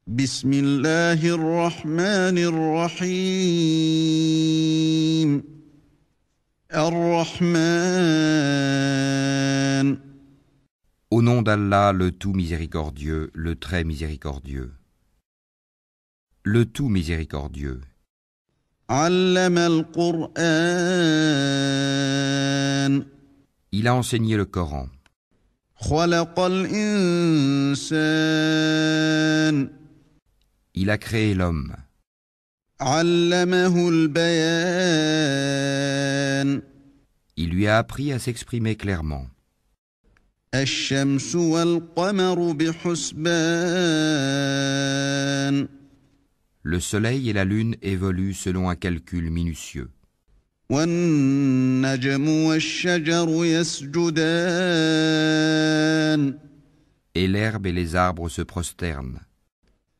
Bismillahir Rahmanir Rahim. Ar-Rahman. Au nom d'Allah, le tout miséricordieux, le très miséricordieux. Le tout miséricordieux. Allama al-Qur'an. Il a enseigné le Coran. Khalaqal insan. Il a créé l'homme. Allamahu al-bayan. Il lui a appris à s'exprimer clairement. الشمس والقمر بحسبان. Le soleil et la lune évoluent selon un calcul minutieux. والنجم والشجر يسجدان. Et l'herbe et les arbres se prosternent.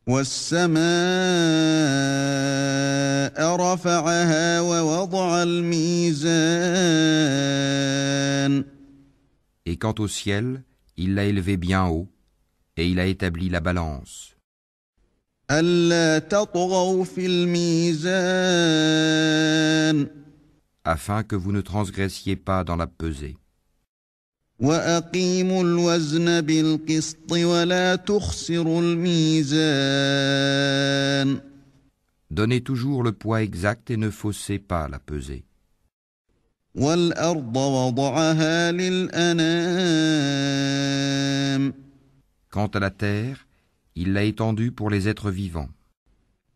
والسماء رفعها ووضع الميزان. Et quant au ciel, il l'a élevé bien haut, et il a établi la balance. ألا تطغوا في الميزان. Afin que vous ne transgressiez pas dans la pesée. وأقيموا الوزن بالقسط ولا تخسروا الميزان. Donnez toujours le poids exact et ne faussez pas la pesée. والأرض وضعها للأنام. Quant à la terre, il l'a étendue pour les êtres vivants.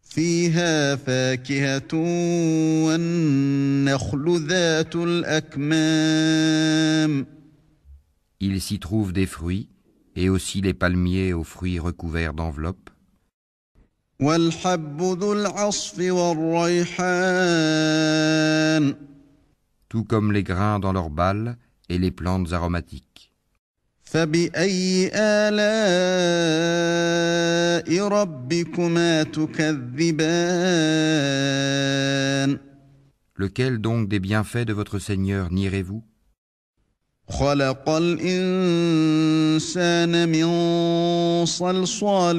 فيها فاكهة والنخل ذات الأكمام. Il s'y trouve des fruits, et aussi les palmiers aux fruits recouverts d'enveloppes, والحب ذو العصف والريحان. tout comme les grains dans leurs balles et les plantes aromatiques. فبأي آلاء ربكما تكذبان. Lequel donc des bienfaits de votre Seigneur nierez-vous? خلق الإنسان من صلصال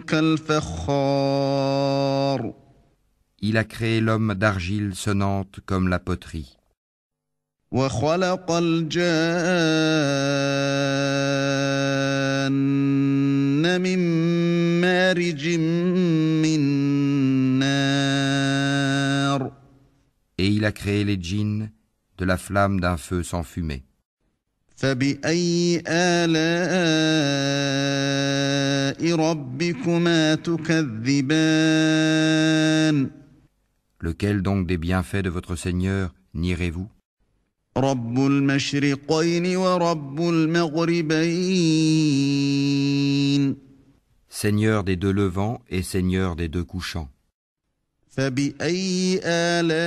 كالفخار. Il a créé l'homme d'argile sonnante comme la poterie. وخلق الجان من مارج من نار. Et il a créé les djinns de la flamme d'un feu sans fumée. فبأي آلاء ربكما تكذبان. Lequel donc des bienfaits de votre Seigneur nierez-vous? رب المشرقين ورب المغربين. Seigneur des deux levants et Seigneur des deux couchants. فبأي آلاء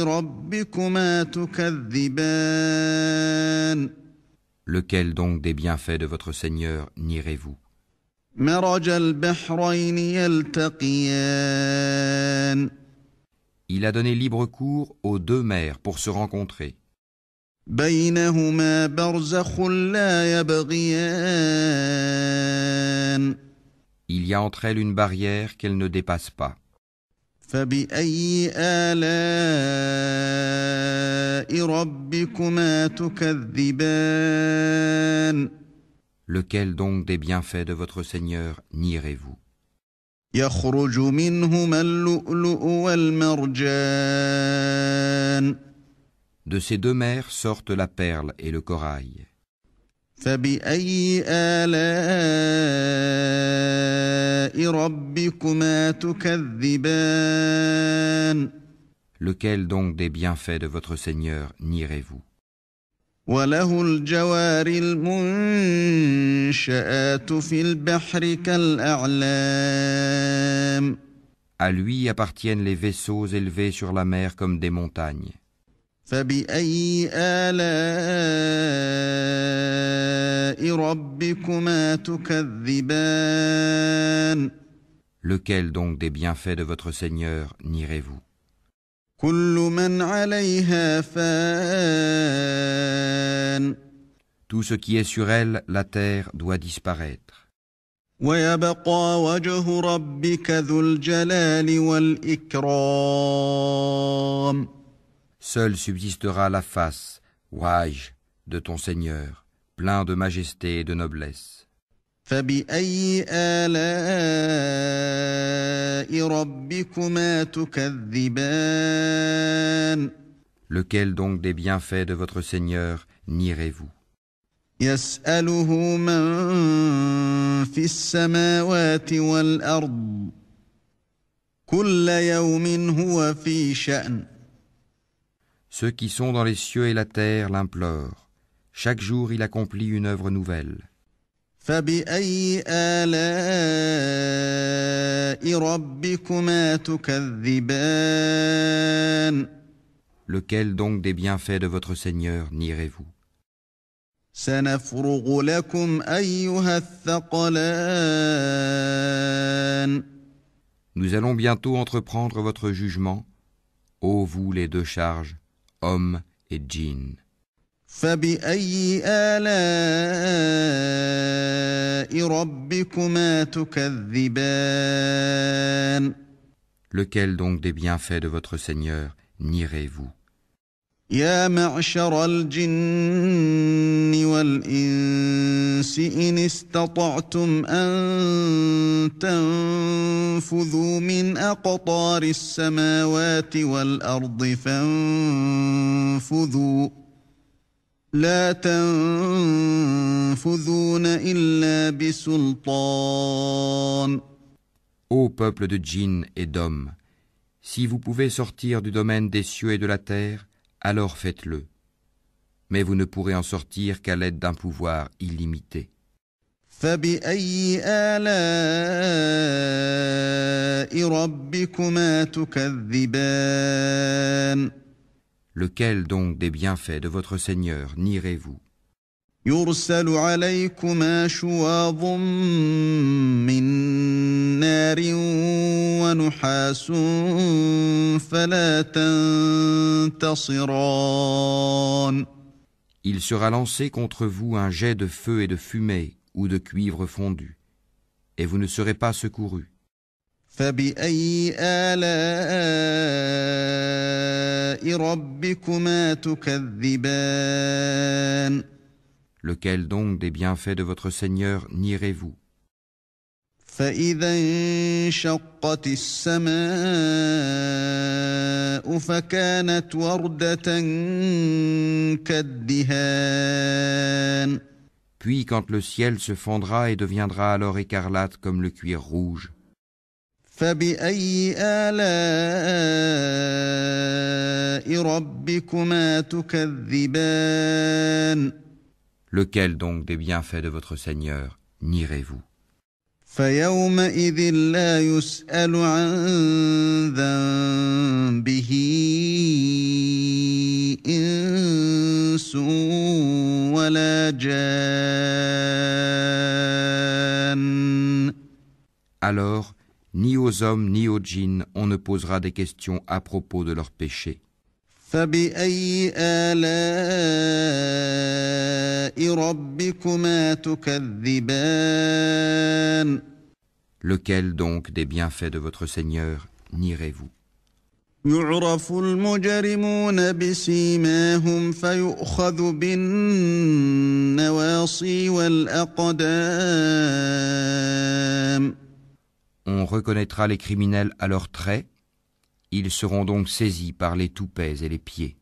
ربكما تكذبان. Lequel donc des bienfaits de votre Seigneur nierez-vous? مرج البحرين يلتقيان. Il a donné libre cours aux deux mers pour se rencontrer. بينهما برزخ لا يبغيان. Il y a entre elles une barrière qu'elles ne dépassent pas. فبأي آلاء ربكما تكذبان. Lequel donc des bienfaits de votre Seigneur nierez-vous? يخرج منهما اللؤلؤ والمرجان. De ces deux mers sortent la perle et le corail. فبأي آلاء ربكما تكذبان. Lequel donc des bienfaits de votre Seigneur nierez-vous? وله الجوار المنشآت في البحر كالأعلام. À lui appartiennent les vaisseaux élevés sur la mer comme des montagnes. فبأي آلاء ربكما تكذبان. Lequel donc des bienfaits de votre Seigneur nierez-vous? كل من عليها فان. Tout ce qui est sur elle, la terre, doit disparaître. ويبقى وجه ربك ذو الجلال والإكرام. Seule subsistera la face, Wajh, de ton Seigneur, plein de majesté et de noblesse. فبأي آلاء ربكما تكذبان. Lequel donc des bienfaits de votre Seigneur nierez-vous? يسأله من في السماوات والأرض كل يوم هو في شأن. Ceux qui sont dans les cieux et la terre l'implorent. Chaque jour il accomplit une œuvre nouvelle. فبأي آلاء ربكما تكذبان. Lequel donc des bienfaits de votre Seigneur nierez-vous? سنفرغ لكم أيها الثقلان. Nous allons bientôt entreprendre votre jugement, ô vous les deux charges, hommes et djinns. فبأي آلاء ربكما تكذبان. Lequel donc des bienfaits de votre Seigneur nierez-vous? يا معشر الجن والإنس إن استطعتم أن تنفذوا من أقطار السماوات والأرض فانفذوا لا تنفذون إلا بسلطان. Ô peuple de djinns et d'hommes, si vous pouvez sortir du domaine des cieux et de la terre, alors faites-le. Mais vous ne pourrez en sortir qu'à l'aide d'un pouvoir illimité. فبأي آلاء ربكما تكذبان. Lequel donc des bienfaits de votre Seigneur nierez-vous? يرسل عليكما شواظ من نار ونحاس فلا تنتصران. Il sera lancé contre vous un jet de feu et de fumée ou de cuivre fondu, et vous ne serez pas secourus. فبأي آلاء ربكما تكذبان. Lequel donc des bienfaits de votre Seigneur nierez-vous? فإذا انشقت السماء فكانت وردة كالدهان. Puis quand le ciel se fendra et deviendra alors écarlate comme le cuir rouge, فبأي آلاء ربكما تكذبان. lequel donc des bienfaits de votre Seigneur nierez-vous? فيومئذ لا يسأل عن ذنبه إنس ولا جان. Alors, ni aux hommes ni aux djinns on ne posera des questions à propos de leurs péchés. فبأي آلاء ربكما تكذبان. Lequel donc des bienfaits de votre Seigneur nierez-vous? يعرف المجرمون بسيماهم فيؤخذ بالنواصي والأقدام. On reconnaîtra les criminels à leurs traits, ils seront donc saisis par les toupets et les pieds.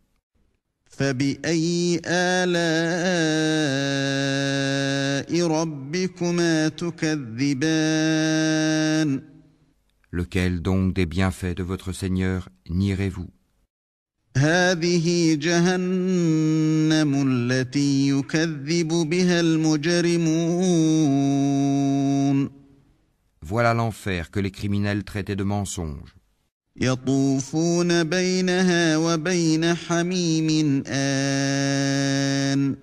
فبأي آلاء ربكما تكذبان. Lequel donc des bienfaits de votre Seigneur nierez-vous? هذه جهنم التي يكذب بها المجرمون. Voilà l'enfer que les criminels traitaient de mensonge. يطوفون بينها وبين حميم آن.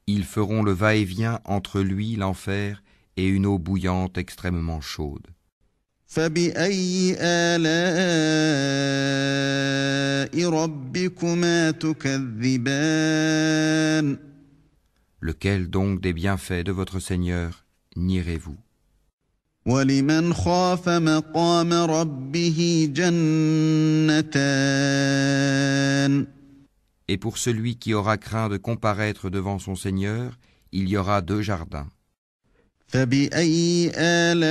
Ils feront le va-et-vient entre lui, l'enfer, et une eau bouillante extrêmement chaude. فبأي آلاء ربكما تكذبان. Lequel donc des bienfaits de votre Seigneur nierez-vous? وَلِمَنْ خَافَ مَقَامَ رَبِّهِ جَنَّتَانِ Et pour celui qui aura craint de comparaître devant son Seigneur, il y aura 2 jardins. فَبِأَيِّ آلَاءِ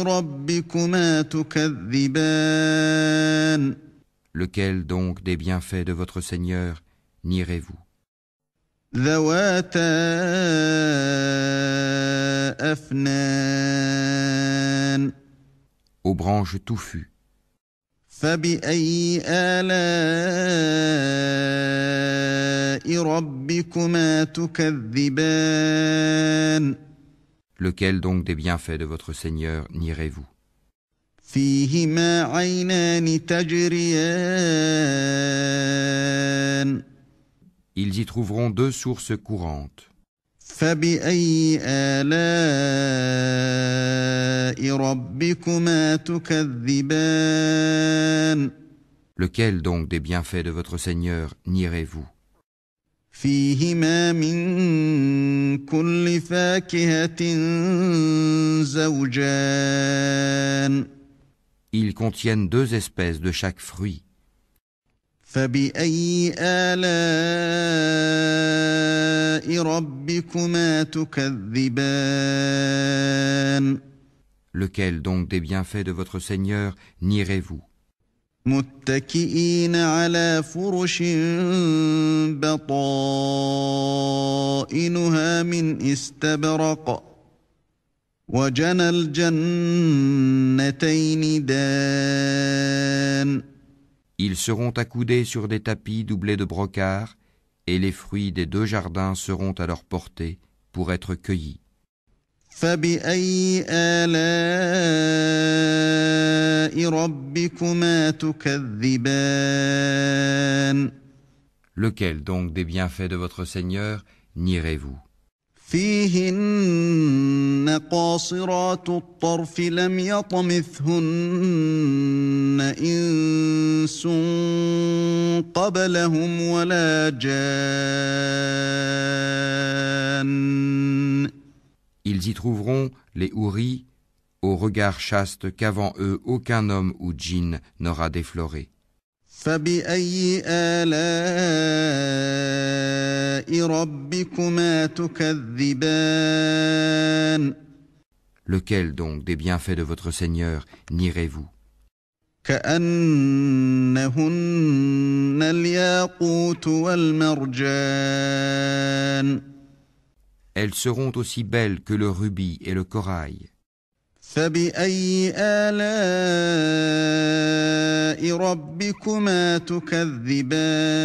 رَبِّكُمَا تُكَذِّبَانِ Lequel donc des bienfaits de votre Seigneur nierez-vous? ذَوَاتَا أَفْنَانٍ Aux branches touffues. فَبِأَيِّ آلَاءِ رَبِّكُمَا تُكَذِّبَانِ Lequel donc des bienfaits de votre Seigneur nierez-vous? فِيهِمَا عَيْنَانِ تَجْرِيَانِ Ils y trouveront 2 sources courantes. فَبِأَيِّ آلَاءِ رَبِّكُمَا تُكَذِّبَانِ Lequel donc des bienfaits de votre Seigneur nierez-vous? فِيهِمَا مِن كُلِّ فَاكِهَةٍ زَوْجَانِ Ils contiennent 2 espèces de chaque fruit. فَبِأَيِّ آلَاءِ رَبِّكُمَا تُكَذِّبَانِ Lequel donc des bienfaits de votre Seigneur nierez-vous? مُتَّكِئِينَ عَلَى فُرُشٍ بَطَائِنُهَا مِنْ إِسْتَبْرَقٍ وَجَنَى الْجَنَّتَيْنِ دَانٍ Ils seront accoudés sur des tapis doublés de brocart, et les fruits des 2 jardins seront à leur portée pour être cueillis. فَبِأَيِّ آلَاءِ رَبِّكُمَا تُكَذِّبَانِ Lequel donc des bienfaits de votre Seigneur nierez-vous? فِيهِنَّ قَاصِرَاتُ الطَّرْفِ لَمْ يَطْمِثْهُنَّ إِنسٌ قَبْلَهُمْ وَلَا جَانٌّ Ils y trouveront les houris, au regard chaste qu'avant eux aucun homme ou djinn n'aura défloré. فَبِأَيِّ آلَاءِ رَبِّكُمَا تُكَذِّبَانِ Lequel donc des bienfaits de votre Seigneur nierez-vous? كَأَنَّهُنَّ الْيَاقُوتُ وَالْمَرْجَانُ Elles seront aussi belles que le rubis et le corail. فَبِأَيِّ آلَاءِ رَبِّكُمَا تُكَذِّبَانِ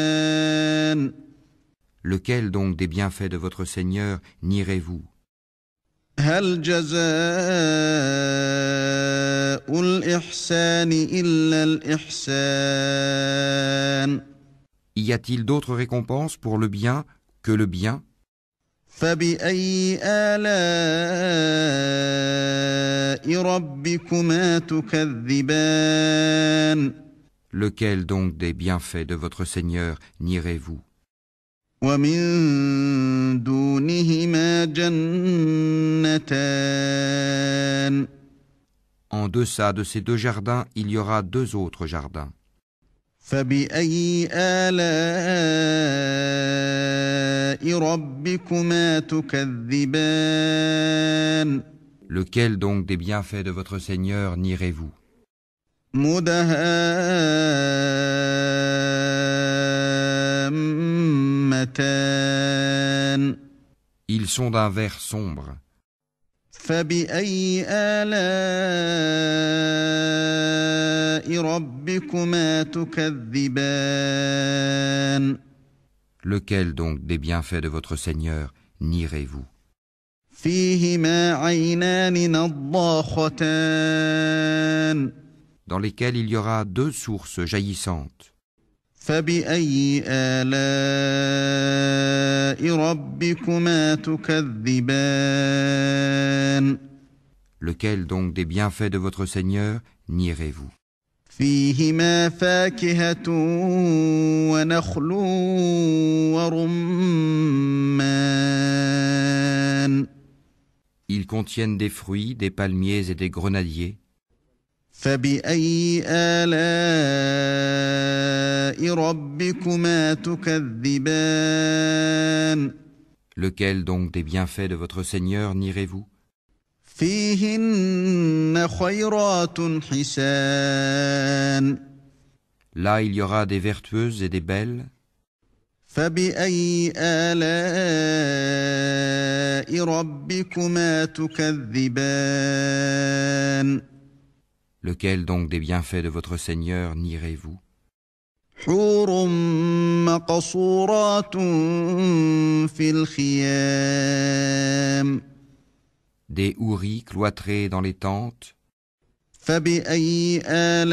Lequel donc des bienfaits de votre Seigneur nierez-vous? هَلْ جَزَاءُ الْإِحْسَانِ إِلَّا الْإِحْسَانُ Y a-t-il d'autres récompenses pour le bien que le bien? فَبِأَيِّ آلَاءِ رَبِّكُمَا تُكَذِّبَانِ Lequel donc des bienfaits de votre Seigneur nierez-vous? وَمِن دُونِهِمَا جَنَّتَانِ En deçà de ces 2 jardins, il y aura 2 autres jardins. فَبِأَيِّ آلَاءِ رَبِّكُمَا تُكَذِّبَانِ Lequel donc des bienfaits de votre Seigneur nierez-vous? مُدْهَامَّتَانِ Ils sont d'un vert sombre. فَبِأَيِّ آلَاءِ رَبِّكُمَا تُكَذِّبَانِ Lequel donc des bienfaits de votre Seigneur nierez-vous? فِيهِمَا عَيْنَانِ نَضَّاخَتَانِ Dans lesquels il y aura 2 sources jaillissantes. فَبِأَيِّ آلَاءِ رَبِّكُمَا تُكَذِّبَانِ Lequel donc des bienfaits de votre Seigneur nierez-vous? فيهما فاكهة ونخل ورمان Ils contiennent des fruits, des palmiers et des grenadiers. فبأي آلاء ربكما تكذبان Lequel donc des bienfaits de votre Seigneur nierez-vous? فيهن خيرات حسان Là il y aura des vertueuses et des belles. فبأي آلاء ربكما تكذبان Lequel donc des bienfaits de votre Seigneur nierez-vous? حور مقصورات في الخيام Des houris cloîtrés dans les tentes. فبأي آلاء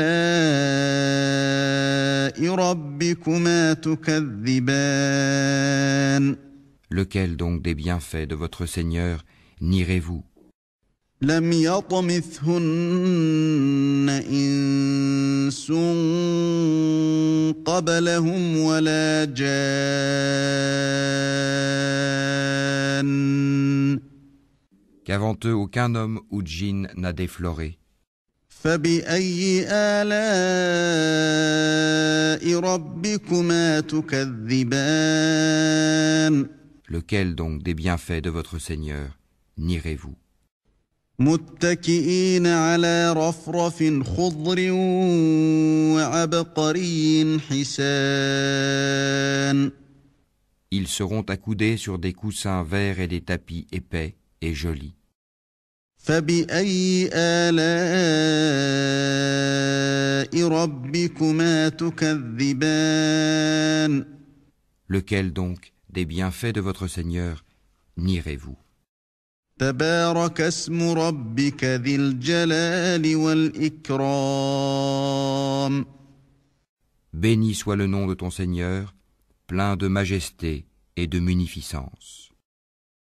ربكما تكذبان Lequel donc des bienfaits de votre Seigneur nierez-vous? لم يطمثهن إنس قبلهم ولا جان Qu'avant eux aucun homme ou djinn n'a défloré. فبأي آلاء ربكما تكذبان Lequel donc des bienfaits de votre Seigneur nierez-vous? متكئين على رفرف خضر وعبقري حسان Ils seront accoudés sur des coussins verts et des tapis épais et jolis. فبأي آلاء ربكما تكذبان Lequel donc des bienfaits de votre Seigneur nierez-vous? تبارك اسم ربك ذي الجلال والإكرام Béni soit le nom de ton Seigneur, plein de majesté et de munificence.